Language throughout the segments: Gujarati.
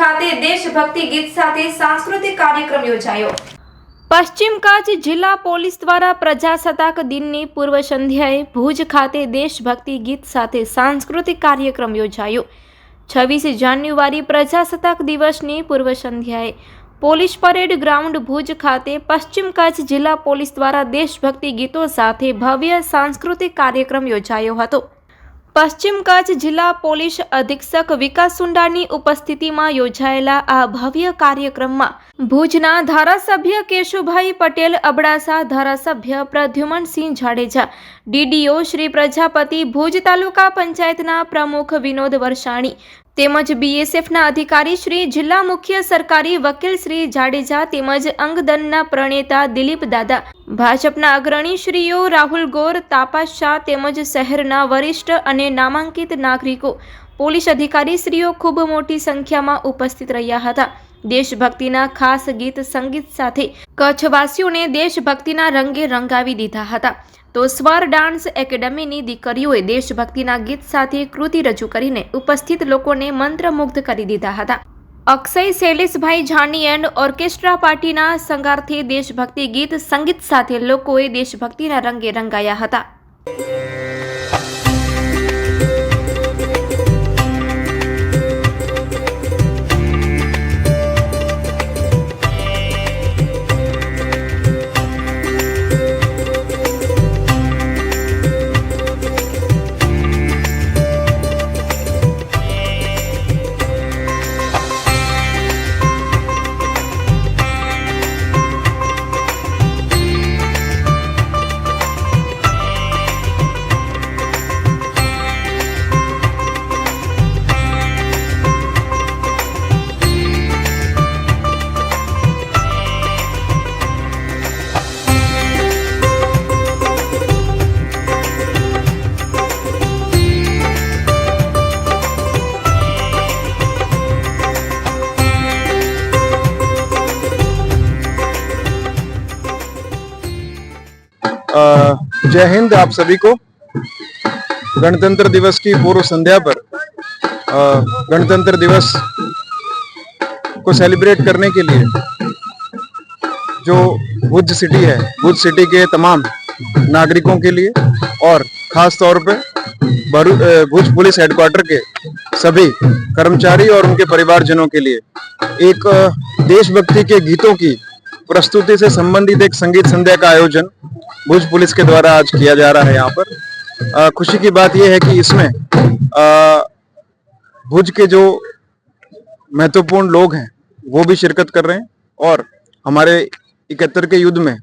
ખાતે દેશભક્તિ ગીત સાથે સાંસ્કૃતિક કાર્યક્રમ યોજાયો। પશ્ચિમ કચ્છ જિલ્લા પોલીસ દ્વારા પ્રજાસત્તાક દિનની પૂર્વ સંધ્યાએ ભુજ ખાતે દેશભક્તિ ગીત સાથે સાંસ્કૃતિક કાર્યક્રમ યોજાયો। 26 જાન્યુઆરી પ્રજાસત્તાક દિવસની પૂર્વ સંધ્યાએ પોલીસ પરેડ ગ્રાઉન્ડ ભુજ ખાતે પશ્ચિમ કચ્છ જિલ્લા પોલીસ દ્વારા દેશભક્તિ ગીતો સાથે ભવ્ય સાંસ્કૃતિક કાર્યક્રમ યોજાયો હતો। પશ્ચિમ કચ્છ જિલ્લા પોલીસ અધિક્ષક વિકાસ સુંડાની ઉપસ્થિતિમાં યોજાયેલા આ ભવ્ય કાર્યક્રમમાં ભુજના ધારાસભ્ય કેશુભાઈ પટેલ, અબડાસા ધારાસભ્ય પ્રદ્યુમનસિંહ જાડેજા, ડીડીઓ શ્રી પ્રજાપતિ, ભુજ તાલુકા પંચાયતના પ્રમુખ વિનોદ વરસાણી તેમજ બીએસએફના અધિકારી શ્રી, જિલ્લા મુખ્ય સરકારી વકીલ શ્રી જાડેજા તેમજ અંગદનના પ્રણેતા દિલીપ દાદા, ભાજપના અગ્રણી શ્રીઓ રાહુલ ગોર, તાપસ શાહ તેમજ શહેરના વરિષ્ઠ અને નામાંકિત નાગરિકો, પોલીસ અધિકારી શ્રીઓ ખૂબ મોટી સંખ્યામાં ઉપસ્થિત રહ્યા હતા। દેશભક્તિના ખાસ ગીત સંગીત સાથે કચ્છવાસીઓને દેશભક્તિના રંગે રંગાવી દીધા હતા। તો સ્વર ડાન્સ એકેડેમીની દીકરીઓએ દેશભક્તિના ગીત સાથે કૃતિ રજૂ કરીને ઉપસ્થિત લોકોને મંત્રમુગ્ધ કરી દીધા હતા। અક્ષય શૈલેષભાઈ જાની એન્ડ ઓર્કેસ્ટ્રા પાર્ટીના સંગારથી દેશભક્તિ ગીત સંગીત સાથે લોકોએ દેશભક્તિના રંગે રંગાયા હતા। जय हिंद। आप सभी को गणतंत्र दिवस की पूर्व संध्या पर गणतंत्र दिवस को सेलिब्रेट करने के लिए जो भुज सिटी है, भुज सिटी के तमाम नागरिकों के लिए और खास तौर पे भुज पुलिस हेडक्वार्टर के सभी कर्मचारी और उनके परिवारजनों के लिए एक देशभक्ति के गीतों की प्रस्तुति से संबंधित एक संगीत संध्या का आयोजन भुज पुलिस के द्वारा आज किया जा रहा है। यहाँ पर खुशी की बात यह है कि इसमें भुज के जो महत्वपूर्ण लोग हैं वो भी शिरकत कर रहे हैं और हमारे 71 के युद्ध में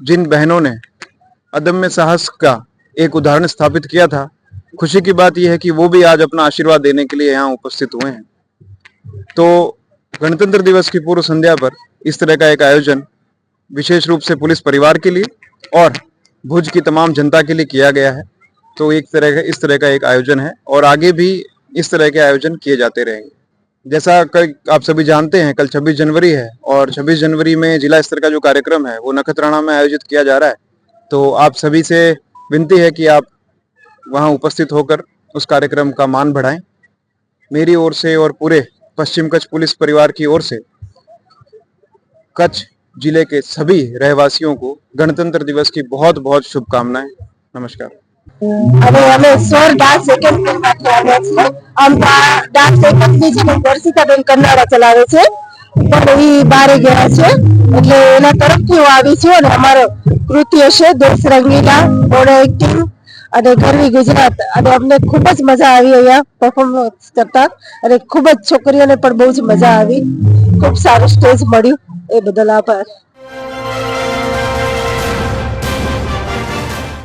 जिन बहनों ने अदम्य साहस का एक उदाहरण स्थापित किया था, खुशी की बात यह है कि वो भी आज अपना आशीर्वाद देने के लिए यहाँ उपस्थित हुए हैं। तो गणतंत्र दिवस की पूर्व संध्या पर इस तरह का एक आयोजन विशेष रूप से पुलिस परिवार के लिए और भुज की तमाम जनता के लिए किया गया है। तो इस तरह का एक आयोजन है और आगे भी इस तरह के आयोजन किए जाते रहेंगे। जैसा आप सभी जानते हैं, कल 26 जनवरी है और 26 जनवरी में जिला स्तर का जो कार्यक्रम है वो नखत्राना में आयोजित किया जा रहा है। तो आप सभी से विनती है कि आप वहां उपस्थित होकर उस कार्यक्रम का मान बढ़ाएं। मेरी ओर से और पूरे पश्चिम कच्छ पुलिस परिवार की ओर से कच्छ जिले के सभी रहवासियों को गणतंत्र दिवस की बहुत बहुत शुभकामनाएं। नमस्कार। अरे हमें स्वर डांस एकेडमी માંથી આવ્યા છે। આમ डांस एकेडमी છે દર્શિકાબેન કન્નારા ચલાવે છે પણ ઈ બારે ગયા છે એટલે એના તરફથી હું આવી છું અને અમારો કૃત્ય છે દેશ રંગીલા મોડે એક્ટિંગ અને ગરવી ગુજરાત અને અમને ખૂબ જ મજા આવી અહીંયા પરફોર્મન્સ કરતા અને ખૂબ જ છોકરીઓને પણ બહુ જ મજા આવી। ખૂબ સારું સ્ટેજ મળ્યું એ બદલ આભાર।